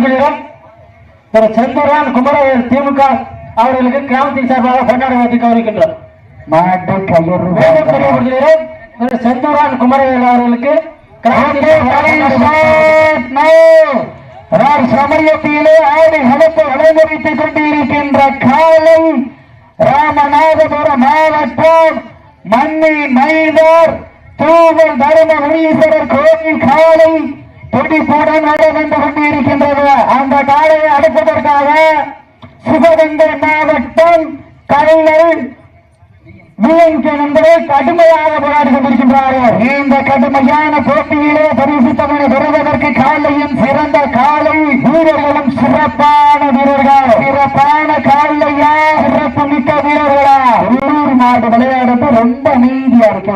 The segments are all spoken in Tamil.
அவர்களிடம் திரு செந்தூரான் குமரவேல் திமுக அவர்களுக்கு கிராமத்தின் சார்பாக கொண்டாடுவதை கௌரவிக்கின்றோம். திரு செந்தூரான் குமரவேல் அவர்களுக்கு சமயத்திலே ஆடி கலப்பு அலங்கரித்துக் கொண்டிருக்கின்ற காலை ராமநாதபுரம் மாவட்டம் மன்னி மைதர் தூவல் தருமபுரீஸ்வரர் கோவில் காலை துடிப்புடன் வந்து கொண்டிருக்கின்றது. அந்த காலையை அடைப்பதற்காக சிவகங்கை மாவட்டம் கல்லல் நண்பரை கடுமையாக போராடி கொண்டிருக்கின்றார்கள். இந்த கடுமையான போட்டியிலே பரிசுத்தவனை பெறுவதற்கு காலையும் சிறந்த காலை வீரர்களும் சிறப்பான வீரர்கள். சிறப்பான காலையா சிறப்பு மிக்க வீரர்களா உள்ளூர் நாடு விளையாடுறது ரொம்ப நீதியா இருக்கு.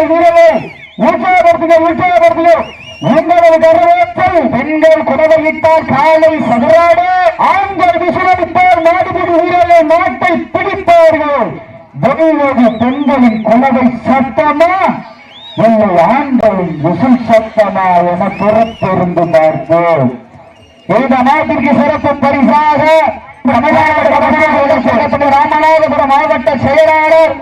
வீரர்கள் உற்சாகப்படுத்துங்க. உங்களது கருவேற்றை பெண்கள் குடவையிட்டால் காலை சதுராடு, ஆண்கள் விசுவரித்தால் மாடுபிடி வீரர்கள் நாட்டை பிடிப்பார்கள். வெளியோடு பெண்களின் குலவை சத்தமா இல்லை ஆண்களின் விசில் சத்தமா என பொறுத்திருந்து பார்ப்போம். இந்த நாட்டிற்கு சிறப்பு பரிசாக ராமநாதபுரம் மாவட்ட செயலாளர்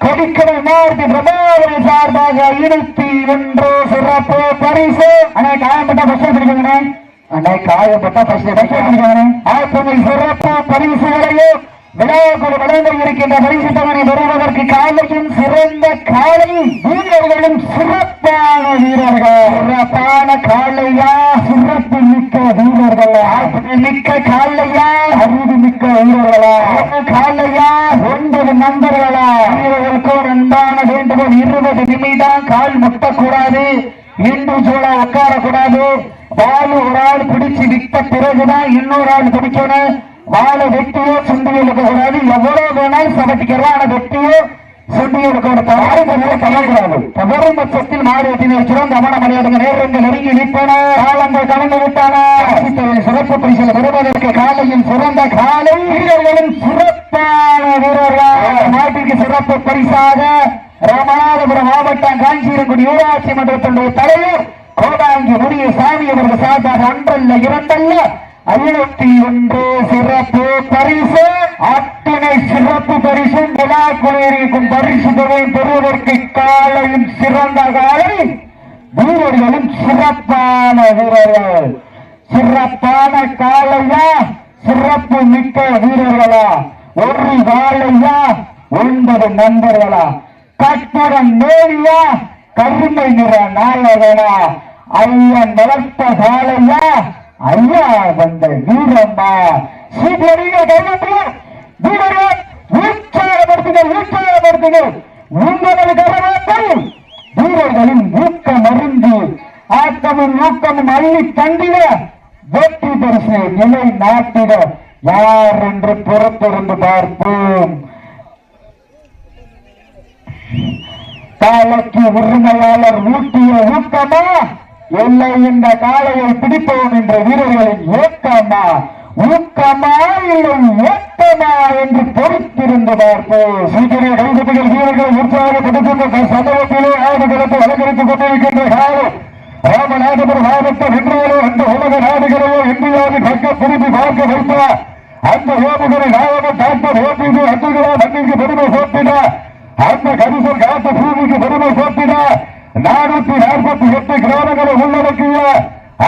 கொடிக்கடை மாவட்ட பிரபாகரி சார்பாக 21 சிறப்பு பரிசு. அண்ணா காயப்பட்ட பஸ் எடுத்துக்கோங்க. அண்ணா காயப்பட்ட பஸ் எடுத்துக்கோங்க. சிறப்பு பரிசுகளையும் விழாக்குழு வழங்க இருக்கின்ற பரிசுத்தவனை பெறுவதற்கு காலையும் சிறந்த காலை வீரர்களும் சிறப்பான வீரர்கள். சிறப்பான காலையா சிறப்பு மிக்க வீரர்கள். மிக்க காலையா அறிவு மிக்க வீரர்களா காலையா 9 நண்பர்களா வீரர்களுக்கு ஒரு அன்பான வேண்டுகோள். 20 நிமிடம் கால் முட்டக்கூடாது, இன்று சூழ உட்காரக்கூடாது. வாழு ஒரு ஆள் பிடிச்சு விட்ட பிறகுதான் இன்னொரு ஆள் பிடிக்கணும். வாழை வெட்டியோ சுண்டியோ இருக்கக்கூடாது. எவ்வளவு வேணாலும் சமட்டிக்கிறோம். ஆனா வெட்டியோ சுண்டியோ இருக்கக்கூடாது. தவறும் பட்சத்தில் மாடு வெட்டினை வச்சிடும். கவனம் அடையாடுங்க. நேரங்கள் நெருங்கி நிற்பன. காலங்கள் கலந்து விட்டான. சிறப்பு பரிசில் பெறுவதற்கு காலையும் சிறந்த காலை வீரர்களும் சிறப்பான வீரர்கள். நாட்டிற்கு சிறப்பு பரிசாக ராமநாதபுரம் மாவட்டம் காஞ்சிரங்குடி ஊராட்சி மன்றத்தினுடைய தலைவர் கோடாங்கி முடிய சாமி அவர்கள் சார்பாக 1 2 51 சிறப்பு பரிசு. அத்தனை சிறப்பு பரிசு விழாக்குழுவிற்கும் பரிசு தொகை பெறுவதற்கு காலையும் சிறந்த காலை வீரர்களும் சிறப்பான வீரர்கள். சிறப்பான காலையா சிறப்பு மிக்க வீரர்களா ஒரு காலையா 9 நண்பர்களா கட்டுடன் மேலியா கருமை நிற நாயகனா ஐயன் வளர்த்த காலையா ஐயா வந்த வீரம்மா உற்சாகப்படுத்துங்கள். உங்களது கரவாக்கள் வீரர்களின் ஊக்கம் அறிந்து ஆக்கமும் ஊக்கமும் அள்ளி தந்திட வெற்றி பரிசு நிலை நாட்டிட யார் என்று புறத்திருந்து பார்ப்போம். காலைக்கு உரிமையாளர் ஊட்டிய ஊக்கமா இல்லை இந்த காலையை பிடிப்போம் என்ற வீரர்களின் ஏக்கமா ஊக்கமா இல்லை ஏக்கமா என்று பொறுத்திருந்து பார்ப்போம். சீக்கிரம் கைதுகள் வீரர்கள் உற்சாகப்படுத்துகின்ற சமூகத்திலே ஆடுகளத்தை அலங்கரித்துக் கொண்டிருக்கின்ற காலம் ராமநாதபுரம் மாவட்டம் என்றாலே அந்த உலக நாடுகளையோ இந்தியாவில் பக்க திரும்பி பார்க்க வைத்தார். அந்த ஓமுகளை நாயகன் டாக்டர் ஓபிக்கு அந்துகளா மண்ணிற்கு பெருமை சேர்த்தினார். அந்த கரிசல் காத்த பூமிக்கு பெருமை சேர்த்தினார். 448 கிராமங்களை உள்ளடக்கிய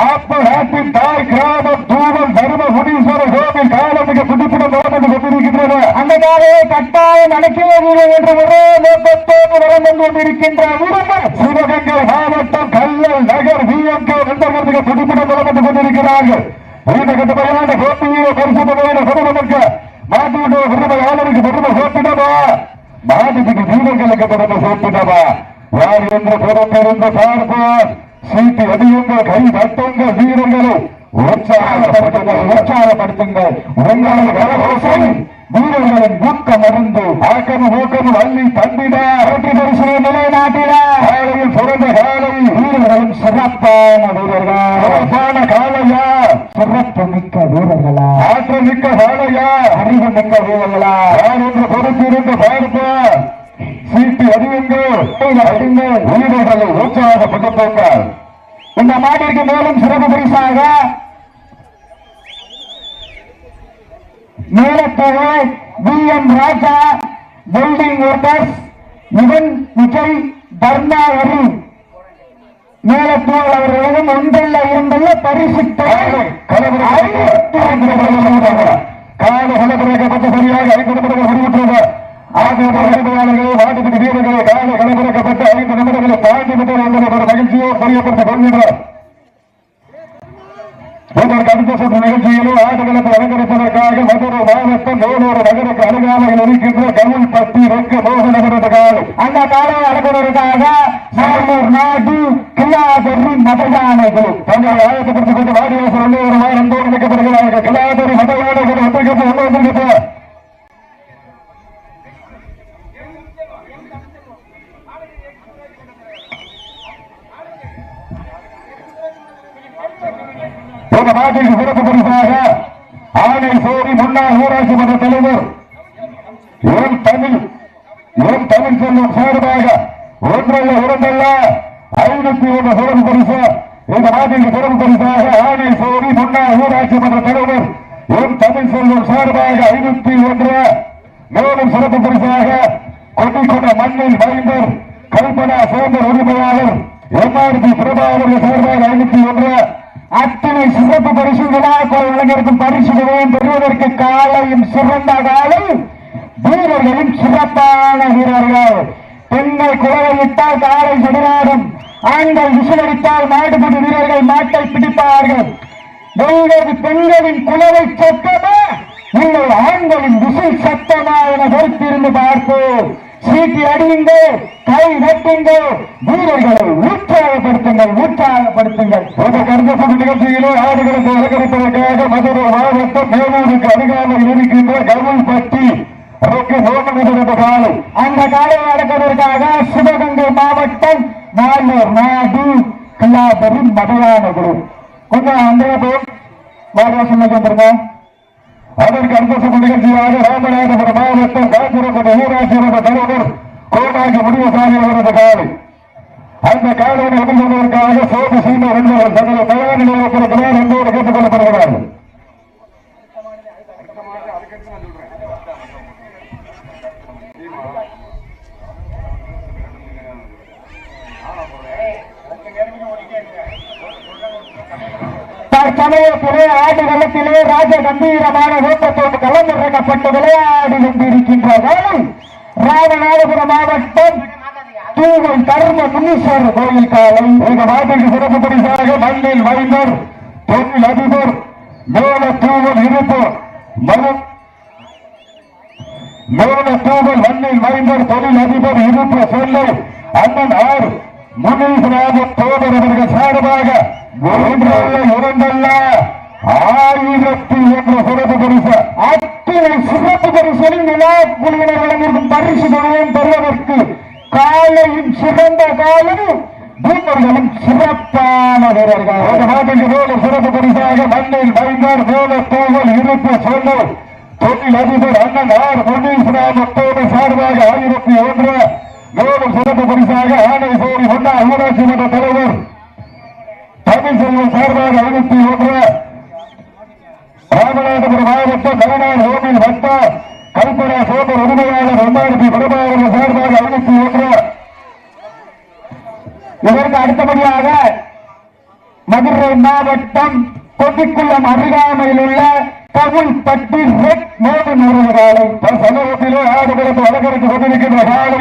ஆப்ப நாட்டின் தாய் கிராமம் தூவல் தருமபுரீஸ்வரர் கோவில் காலத்துக்கு துடிப்புடன் நடந்து கொண்டிருக்கின்றன. அந்த காலையை கட்டாயம் அடக்கிய என்ற ஒரே நோக்கத்தோடு வளர்ந்து கொண்டிருக்கின்ற உரிமை சிவகங்கை மாவட்டம் கல்லல் நகர் விஎம்கே நண்பர்களுக்கு துடிப்புடன் நடந்து கொண்டிருக்கிறார்கள். இந்த கட்டுமையான போட்டியிலே பரிசுத்தமான பெருமனுக்கு மாட்டுடைய உரிமையாளருக்கு பெருமை சேர்த்திடவா மாட்டுக்கு வீரர்களுக்கு பெருமை சேர்த்திடவா யார் என்று பொறுத்திருந்து பார்ப்போம். சீட்டு அடியுங்கள், கை தட்டுங்கள், வீரர்களை உற்சாகப்படுத்துங்கள். உங்களது கரகோசை வீரர்களின் ஊக்கம் அறிந்து ஆக்கமும் ஊக்கமும் அள்ளி தந்திட வெற்றி பரிசு நிலைநாட்டிட காலையில் சிறந்த காலை வீரர்களும் சிறப்பான வீரர்கள். சிறப்பான காலையா சிறப்பு மிக்க வீரர்களா ஆற்றல் மிக்க காலையா அறிவு மிக்க வீரர்களா யார் என்று பொறுத்திருந்து பார்ப்போம். சீட்டு அடியுங்கள், வீரர்களை உற்சாகப்படுத்துங்கள். இந்த மாட்டிற்கு மேலும் சிறப்பு பரிசாக மேலத்தேவை BM ராஜா பில்டிங் ஒர்க்கர்ஸ் இவன் விஜய் தர்மாவரி மேலத்தூர் அவர்களிடம் ஒன்றல்ல இரண்டல்ல பரிசு கலப்பிறக்கப்பட்ட சரியாக 5 நிமிடங்கள் முடிவுற்றது. நாட்டுக்கு வீரர்களை கால கலப்பிறக்கப்பட்ட 5 நிமிடங்களை தாண்டி விட்டது என்பதை ஒரு மகிழ்ச்சியோடு தெரியப்படுத்திக் கொள்கின்றனர். இதற்கு அடுத்த சுற்று நிகழ்ச்சியிலும் ஆடுகளத்தை அலங்கரிப்பதற்காக மதுரை மாவட்டம் வேலூர் நகருக்கு அருகாமையில் இருக்கின்ற கவுல்பட்டி ரெக்க மோகனவரது காலை அந்த காலை அலங்குவதற்காக நாளூர் நாடு கில்லாதரி மதயானைகள் தங்களை ஆயத்தப்படுத்திக் கொண்டு வாடிவாசல் உள்ளே ஒரு வாரம் தோடு வைக்கப்படுகிறார்கள். கில்லாதரி மதயானைகள் ஒன்றைக்கு உள்ளே வந்திருக்கிறது. இந்த நாட்டிற்கு சிறப்பு பரிசாக ஆணை சோரி முன்னாள் ஊராட்சி மன்ற தலைவர் எம் தமிழ் செல்வம் சார்பாக ஒன்றல்ல இரண்டல்ல 501 சிறப்பு பரிசு. இந்த நாட்டிற்கு சிறப்பு பரிசாக ஆணை சோரி முன்னாள் ஊராட்சி மன்ற தலைவர் எம் தமிழ் செல்வம் சார்பாக 501. மேலும் சிறப்பு பரிசாக கொட்டிக்கொண்ட மண்ணில் மைந்தர் கல்பனா சேர்ந்த உரிமையாளர் MRP பிரபாகர் சார்பாக 501. அத்தனை சிறப்பு பரிசு விழாக்கள் வழங்கியிருக்கும் பரிசுகளையும் பெறுவதற்கு காலையும் சிறந்த காலை வீரர்களும் சிறப்பான வீரர்கள். பெண்கள் குழவையிட்டால் காலை செடிநாடும், ஆண்கள் விசிலடித்தால் மாடுபடி வீரர்கள் மாட்டை பிடிப்பார்கள். பெண்களின் குழவை சத்தமா இல்லை ஆண்களின் விசில் சத்தமா என பொறுத்திருந்து பார்ப்போம். சீட்டி அடியுங்கள், கை வெட்டுங்கள், வீரர்களை உற்சாகப்படுத்துங்கள். கருத்து நிகழ்ச்சியிலே ஆடுகளத்தை அலங்கரிப்பதற்காக மதுரை மாவட்டம் வேலூருக்கு அருகாமையில் இருக்கின்ற கவுல்பட்டி காலை அந்த காலையை அடக்குவதற்காக சிவகங்கை மாவட்டம் நாளூர் நாடு கில்லாதரி மதயானைகள் கொஞ்சம் அந்த வாரவாசம் வந்துருங்க. அதற்கு அடுத்த நிகழ்ச்சியாக ராமநாதபுரம் மாவட்டம் காஞ்சிரப்பட்ட ஊராட்சி மன்ற தலைவர் கோடாகி முடிவுசாமி அவரது காலை அந்த காலையை எதிர்கொள்வதற்காக சோதி சீமா என்பவர் தங்களை தயார் நிலையத்திற்கிறார் என்போடு கேட்டுக் கொள்ளப்படுகிறார்கள். சமயத்திலே ஆடு களத்திலே ராஜ கம்பீரமான ஓட்டத்தோடு களமிறக்கப்பட்டு விளையாடி கொண்டிருக்கின்றார்கள். ராமநாதபுரம் மாவட்டம் தூவல் தர்ம முனீஸ்வரர் கோயில் காலை இந்த நாட்டிற்கு சிறப்பு பரிசாக மண்ணில் மைந்தர் தொழில் அதிபர் மேல தூவல் இருப்பு மண்ணில் மைந்தர் தொழில் அதிபர் இருப்பு சொல்லை அண்ணன் ஆர் முனீஸ்வராஜ தோழர் அவர்கள் சார்பாக இரண்டல்ல 1001 சிறப்பு பரிசு. அத்தனை சிறப்பு பரிசுகளின் விழா குழுவினர் வழங்கியிருக்கும் பரிசுகளையும் பெறுவதற்கு காலையும் சிறந்த காலம் வீரர்களும் சிறப்பான வீரர்கள். இந்த நாட்டிற்கு மேலும் சிறப்பு பரிசாக மண்ணில் மைந்தர் மேல தூவல் இருப்பு சொல்லல் தொழில் அதிபர் அண்ணன் ஆர் முனீஸ்வராஜ தோழர் சார்பாக 1001. மேலும் சிறப்பு பரிசாக ஆணை சோரி முன்னாள் ஊராட்சி மன்ற தலைவர் தமிழ் செல்வம் சார்பாக 501. ராமநாதபுரம் மாவட்டம் கருணார் ஓமில் வட்ட கல்பனா சோதர் உரிமையாளர் MRP பிரபாகர் சார்பாக 501. இதற்கு அடுத்தபடியாக மதுரை மாவட்டம் கொட்டிக்குளம் அருகாமையில் உள்ள கவுல்பட்டி ரெட் மோகன் காலை சமூகத்திலே ஆடுகளத்தை அலங்கரித்துக் கொண்டிருக்கின்ற காலை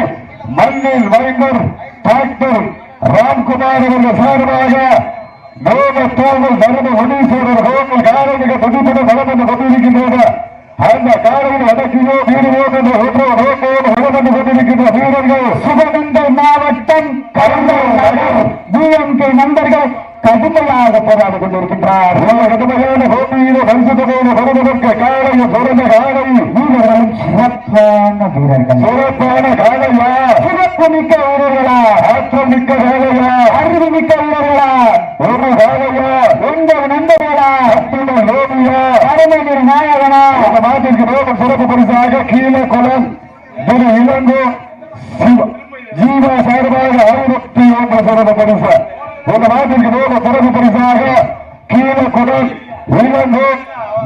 மண்ணில் மைந்தர் டாக்டர் ராம்குமார் அவர்கள் சார்பாக தோழர் தர்ம முனீஸ்வரர் கோவில் காலை மிக துடிப்புடன் வளர்ந்து கொண்டிருக்கின்றது. அந்த காலையில் அடக்கியோ வீரோ என்ற ஒன்றோடு வளர்ந்து கொண்டிருக்கின்ற வீரர்கள் சிவகங்கை மாவட்டம் DMK நண்பர்கள் கடுமையாக போராடி கொண்டிருக்கின்றார். கடுமையான போட்டியிலே பரிசுத்தோடு வருவதற்கு காலையில் பிறந்த காலையில் வீரர்களும் சிறப்பான வீரர்கள். சிறப்பான காலையா, சிறப்பு மிக்க வீரர்களா, ஆற்றல் மிக்க வேலையா, அறிவு மிக்க வீரர்களா, ஒரு வேலையா, எங்கள் நண்பர்களா, அத்துடன் லோபியா, தலைமையின் நாயகனா. அந்த நாட்டிற்கு மேலும் சிறப்பு பரிசாக கீழே குளம் திரு இளங்கோ ஜீவா சார்பாக 1001 சிறப்பு பரிசு. இந்த நாட்டிற்கு வேறு சிறப்பு பரிசாக கீழக்குடல் இளங்கோ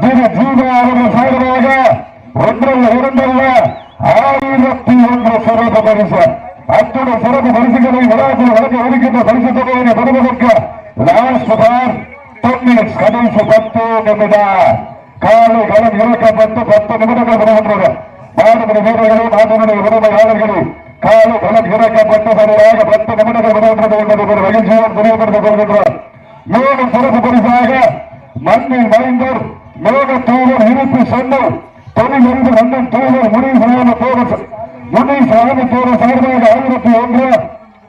திரு ஜீவா அவர்கள் சார்பாக ஒன்றல்ல இரண்டல்ல 1001 சிறப்பு பரிசு. அத்துடன் சிறப்பு பரிசுகளை விழாக்கள் வழங்க இருக்கின்ற பரிசு தொகையை பெறுவதற்கு லாஸ்ட் பார் 10 minutes கடைசி 10 நிமிடம் காலை களம் இறக்கப்பட்டு 10 நிமிடங்கள் வருகின்றது. மாடுபடி வீரர்களே மாடுபடி உரிமையாளர்களே காலை களம் இறக்கப்பட்டு சரியாக 10 நிமிடங்கள் வருகின்றது என்பதை ஒரு மகிழ்ச்சியோடு தெரியப்படுத்திக் கொள்கின்றோம். மேலும் சிறப்பு பரிசாக மண்ணில் மைந்தர் மேக தூவர் இருப்பு சொன்னல் தொழிலிருந்து மன்னன் தூவர் முனிசாமி தூவர் சார்பாக 1001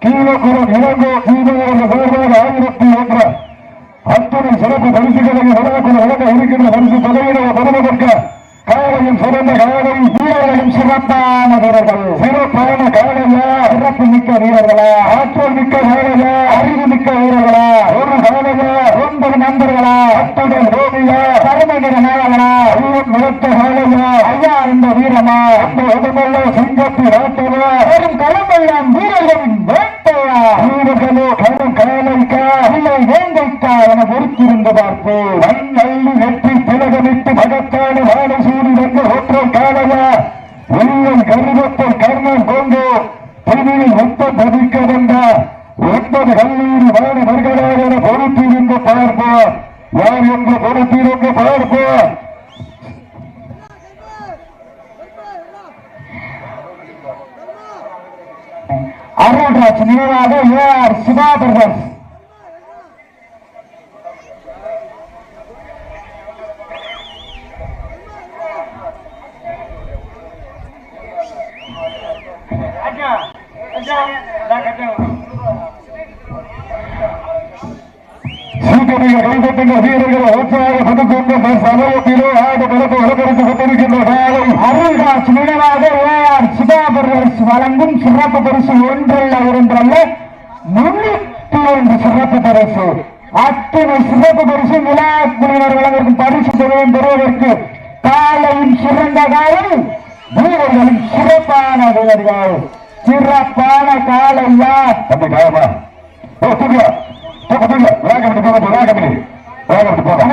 கீழக்குளம் இளங்கோ கீழவர்கள் சார்பாக 1001 அத்துணை சிறப்பு பரிசுகளை விழாக்குள் வழங்க இருக்கின்ற பரிசு தொகையினை பெறுவதற்கு காலையும் சிறந்த காலை வீரர்களும் சிறப்பான வீரர்கள் சிறப்பான காலையா சிறப்பு மிக்க வீரர்களா ஆற்றல் மிக்க காலையா அறிவு மிக்க வீரர்களா ஒரு காலையா 9 நண்பர்களா அத்துடன் ஓவியா கருமகிர நாளா நிறுத்த காலையா ஐயா இந்த வீரமா அந்த உடம்பெல்ல சிங்கத்தி நாட்டவா வெறும் களமெல்லாம் வீரர்களின் வேட்டையா வீரர்களோ களம் காலைக்கா இல்லை வேங்கைக்கா என பொறுத்திருந்து பார்த்து மண்ணள்ளி வெற்றி திலகமிட்டு மகத்தான வாழை சூடி வந்து ஒற்றம் காலையா வெள்ளம் கருவத்தை கர்ணம் கொண்டு புவியில் மொத்தம் பதிக்க வந்த 9 கல்லூரி மாணவர்களாக என பொறுத்திருந்து பார்ப்போம். யார் என்று பொறுத்திருந்து பார்ப்போம். அருள்ராஜ் நினைவாக AR சிவா பிரதர்ஸ் சீக்கிரம் கைப்பற்றுகின்ற வீரர்கள் உற்சாகப்படுத்துகின்ற சமயத்திலே ஆடு கலப்பு அலங்கரித்துக் கொண்டிருக்கின்ற காலை அருள்ராஜ் நினைவாக AR சிவா பிரதர்ஸ் வழங்கும் சிறப்பு பரிசு ஒன்றல்ல இரண்டல்ல 302 சிறப்பு பரிசு. அத்தனை சிறப்பு பரிசு விழா குழுவினர் வழங்கிருக்கும் பரிசு தொகையும் பெறுவதற்கு காலையும் சிறந்த காலை வீரர்களும் சிறப்பான வீரர்கள் சிறப்பான காலையா அந்த காலமா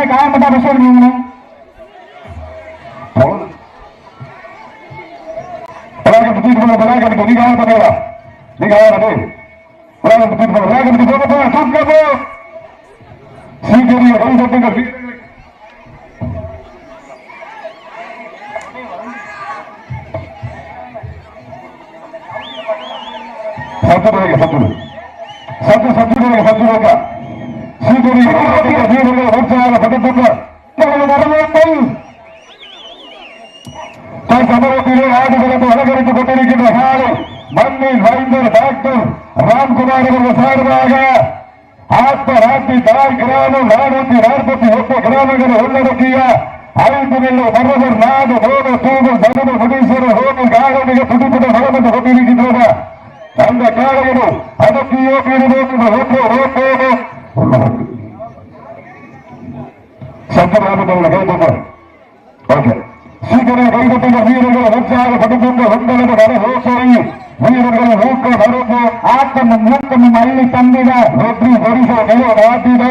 காயப்பட்டா பஸ் எடுக்கீங்க சீக்கிரம் கைப்பற்றுங்கள் சமூகத்திலே ஆடுகளத்தை அலங்கரித்துக் கொண்டிருக்கின்ற காலை மண்ணில் வைந்தர் டாக்டர் ராம்குமார் அவர்கள் சார்பாக ஆத்மராட்சி தாய் கிராமம் 448 கிராமங்களை உள்ளடக்கிய 5 நிலை மரபர் நாடு ஓட தூதர் தனது முனீஸ்வரர் ஹோமில் காலை மிக புதுப்பிட வளர்ந்து கொண்டிருக்கின்றன. அந்த காலையிலும் அதற்கியோ சங்கராமன் கைப்பற்ற சீக்கிரம் கைப்பற்றுகிற வீரர்கள் உற்சாகப்படுத்துகின்ற உங்களது வர யோசனை வீரர்களை ஊக்க மருந்து ஆட்டமும் ஊக்கமும் அள்ளி தந்திட வெற்றி பரிசு நிலை நாட்டிட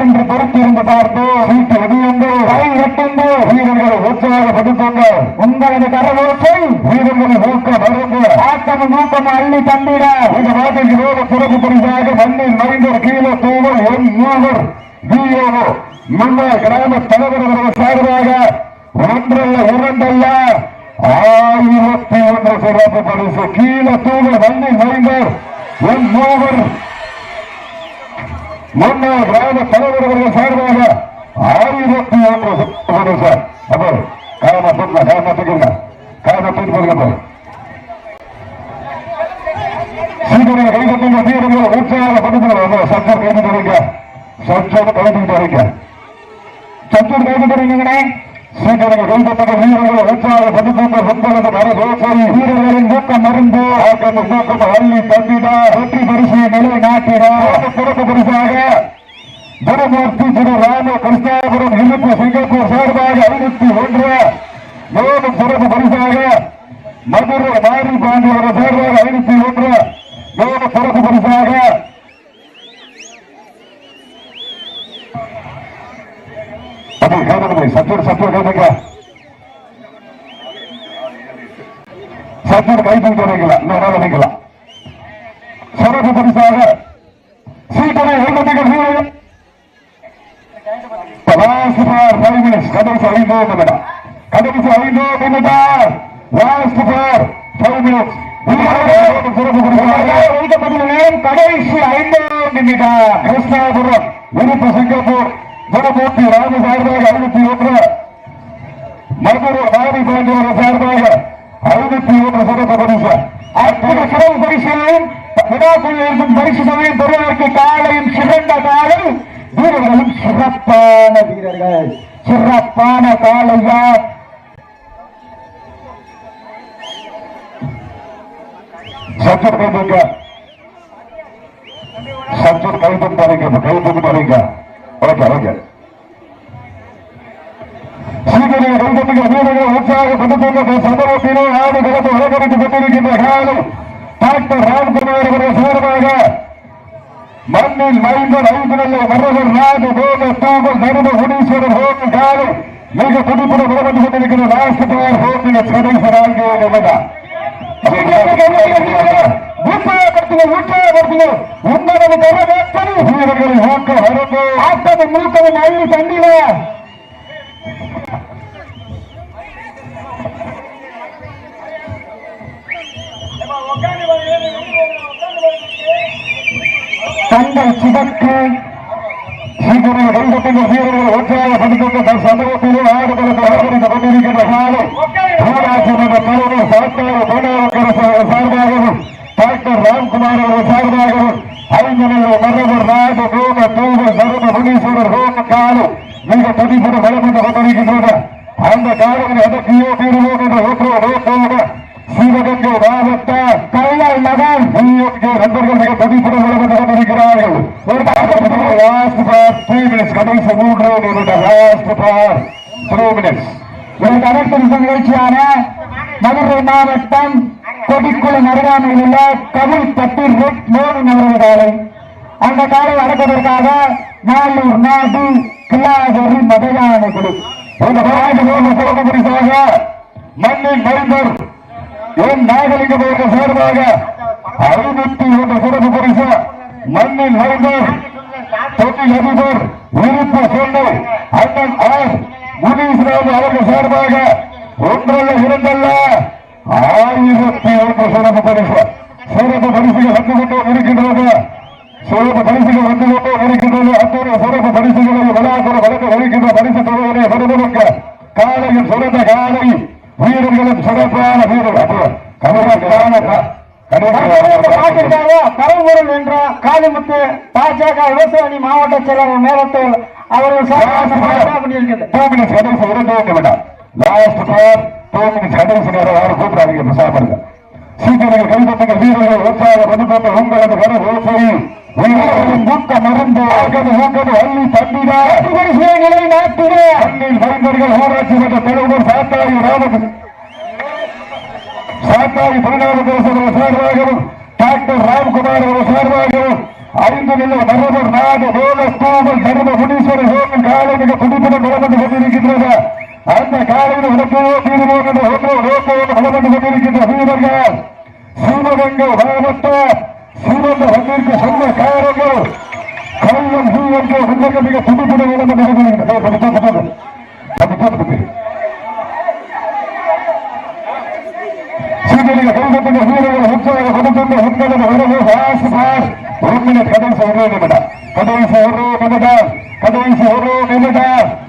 என்று பொறுத்திருந்து பார்த்து சீட்டு வெளியுண்டு கை வெட்டுண்டு வீரர்களை உற்சாகப்படுத்துங்க உங்களது கரவோசை வீரர்களை ஊக்க மருந்து ஆட்டமும் ஊக்கமும் அள்ளி தந்திட இந்த நாட்டிற்கு வேறு சிறப்பு பரிசாக மண்ணில் மறைந்தர் கீழே தூவர் என் மூவர் விஓ முன்னாள் கிராம தலைவர் அவர்கள் சார்பாக ஒன்றல்ல இரண்டல்ல 1001 சிறப்பு பரிசு கீழே தூவர் மண்ணில் மறைந்தர் என் மூவர் முன்னாள் கிராம தலைவர் அவர்கள் சார்பாக 1001 சிறப்பு பரிசு. அப்போ காயமாத்துக்குங்க சீக்கிரம் கைப்பற்றுங்க வீரர்கள் உற்சாகப்படுத்துங்க சச்சர் கைப்பற்றுங்க சச்சோடு கைப்பற்றிட்டு வரீங்க சச்சோடு கைப்பற்றுறீங்களே சீக்கிரம் கைப்பற்ற வீரர்கள் உற்சாகப்படுத்துங்க உங்களது வர யோசனை வீரர்களின் ஊக்கம் மருந்து ஆக்கமும் ஊக்கம் அள்ளி தந்திட வெற்றி பரிசை நிலை நாட்டிட சிறப்பு பரிசாக குருமூர்த்தி திரு ராம கிருஷ்ணாபுரம் இழுப்பு சிங்கப்பூர் சார்பாக 501 மேலும் சிறப்பு பரிசாக மதுரை மாரி பாண்டி அவர்கள் சார்பாக 501 மேலும் சிறப்பு பரிசாக அது கைதலை சற்று கைதுங்க சற்று கைது வைக்கலாம் இன்னொரு வைக்கலாம் சிறப்பு பரிசாக சீக்கிரம் 50 last for 5 minutes. கடைசி 5 நிமிடம். கடைசி 5 நிமிடம். Last for 5 minutes. கடைசி 5 நிமிடம். கிருஷ்ணாபுரம் விருப்ப சிங்கப்பூர் ஜனமூர்த்தி ராஜ சார்பாக 51 மதுரை மாரி பாண்டியர் சார்பாக 51 சிறப்பு பரிசு. அற்புத சிறப்பு பரிசையும் விழாக்குள் இருக்கும் பரிசுகளையும் பெறுவதற்கு காலையும் சிறந்த காலை வீரர்களும் சிறப்பான வீரர்கள் சிறப்பான காலையா சச்சர் கைதுங்க சச்சர் கைது தரீங்க ஓகே ஓகே சீக்கிரம் கைதுங்க வீரர்கள் உற்சாகப்படுத்துங்க சதவத்திலே ஆடு கலந்து உலகரித்துக் கொண்டிருக்கின்ற காலம் டாக்டர் ராம்குமார் அவர்கள் சார்பாக மண்ணில் மைந்தர் ஐந்தனல்ல மரவர் நாடு போக தூவல் நடுவ குடீஸ்வரர் ஹோம் காலை மிக துடிப்புடன் உறவு கொண்டிருக்கிற லாஸ்ட் பார் ஹோமில் கடைசி உற்சாகப்படுத்துங்க உங்களது கரவேற்றல் வீரர்களை ஊக்க வரம்பு ஆட்டது மூக்கவின் அள்ளி தண்டில தங்கள் சிவக்கு சீக்கிரம் கைதட்டின வீரர்கள் உற்சாகப்படுத்த சந்தர்ப்பத்திலே ஆடுகளுக்கு ஆதரித்துக் கொண்டிருக்கின்ற காலம் ஊராட்சி மன்ற தலைவர் சாத்தார் போனாளர் சார்பாகவும் டாக்டர் ராம்குமார் அவர்கள் சார்பாகவும் ஐந்தனில் மரபர் நாடு கோம தூவல் சரும முனீஸ்வரர் ஹோம காலம் மிக துடிப்புடன் வளர்ந்து கொண்டிருக்கின்றன அந்த காலம் அடக்கியோ தீர்வோம் என்ற நோக்கோடு சிவகங்கை மாவட்ட கல்லால் நகர் நண்பர்கள் மிக துடிப்புடன் வளர்ந்து கொண்டிருக்கிறார்கள் லாஸ்ட் பார் 3 மினிட்ஸ் கடைசி 3 நிமிடம் லாஸ்ட் பார் 3 மினிட்ஸ் இந்த அனைத்து நிகழ்ச்சியான மதுரை மாவட்டம் கொடிக்குளம் அருகாமையில் உள்ள கவிழ்பட்டி ரெட் மோகன் அவரது காலை அந்த காலை அடக்குவதற்காக நாளூர் நாடு கிளாகரி மதையான குழு சிறப்பு பரிசாக மண்ணின் மைந்தர் என் நாகலிங்க சார்பாக 51 சிறப்பு பரிசு மண்ணின் மைந்தர் தொட்டில் அதிபர் விருப்ப சொன்னை அண்ணன் ஆர் முனீஸ்வரன் அவர்கள் சார்பாக ஒன்றல்ல இரண்டல்ல 1001 சிறப்பு பரிசு சிறப்பு பரிசுகள் வந்து கொண்டே இருக்கின்றது சிறப்பு பரிசுகள் வந்து கொண்டே இருக்கின்றது அத்தனை சிறப்பு பரிசுகளை விழாக்குற வழக்கு வருகின்ற பரிசு தொகையினை வருவதற்க காலையும் சிறந்த காலை வீரர்களும் சிறப்பான வீரர்கள் கரும்பொருள் என்ற காளிமுத்து பாஜக விவசாய அணி மாவட்ட செயலாளர் மேலத்தூர் அவர்கள் கூப்பிடாதீங்க சீக்கிரம் கைதட்டுங்கள் வீரர்கள் உற்சாகப்படுத்த உங்களது கர ரோசரி வீரர்களின் ஊக்க மருந்து அள்ளி தண்டிட நிலை நாட்டிட அண்ணில் மைந்தர்கள் ஊராட்சி மன்ற தலைவர் சாத்தாரி ராமகிருஷ்ணன் சாத்தாரி திருநாவுக்கரசர் சார்பாகவும் டாக்டர் ராம்குமார் அவர் சார்பாகவும் 5 நிலை மரபர் நாடு வேல தூவல் தரும முனீஸ்வரர் ஹோமில் காலை மிக துடிப்புடன் வளர்ந்து கொண்டிருக்கின்றது அந்த காலையில் உலகையோ தீர்வோம் என்ற நோக்கோடு வளர்ந்து கொண்டிருக்கின்ற வீரர்கள் சிவகங்கை மாவட்ட சிவந்த வங்கிற்கு சொந்தக்காரர்கள் கள்ளம் சிவகங்கை உலக மிக துடிப்புடன் வளர்ந்து கொண்டிருக்கின்றது சீக்கிரம் கைதட்டுங்க வீரர்கள் உற்சாகப்படுத்துங்க உங்களது உறவு வாசு பாஸ் 1 மினிட் கடைசி 1 நிமிடம்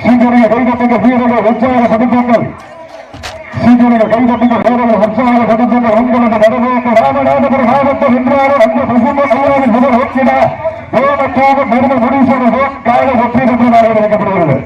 சீக்கிரம் கைதட்டுங்க வீரர்கள் உற்சாகப்படுத்துங்கள் உங்களது நடவோக்கு ராமநாதபுரம் மாவட்டம் என்றாலும் அந்த பசுமை கையாளர் முதல் ஓக்கிட ஓமத்தோகம் நடுவர் முனீஸ்வரர் காலை வெற்றி பெற்றதாக நினைக்கப்படுகிறது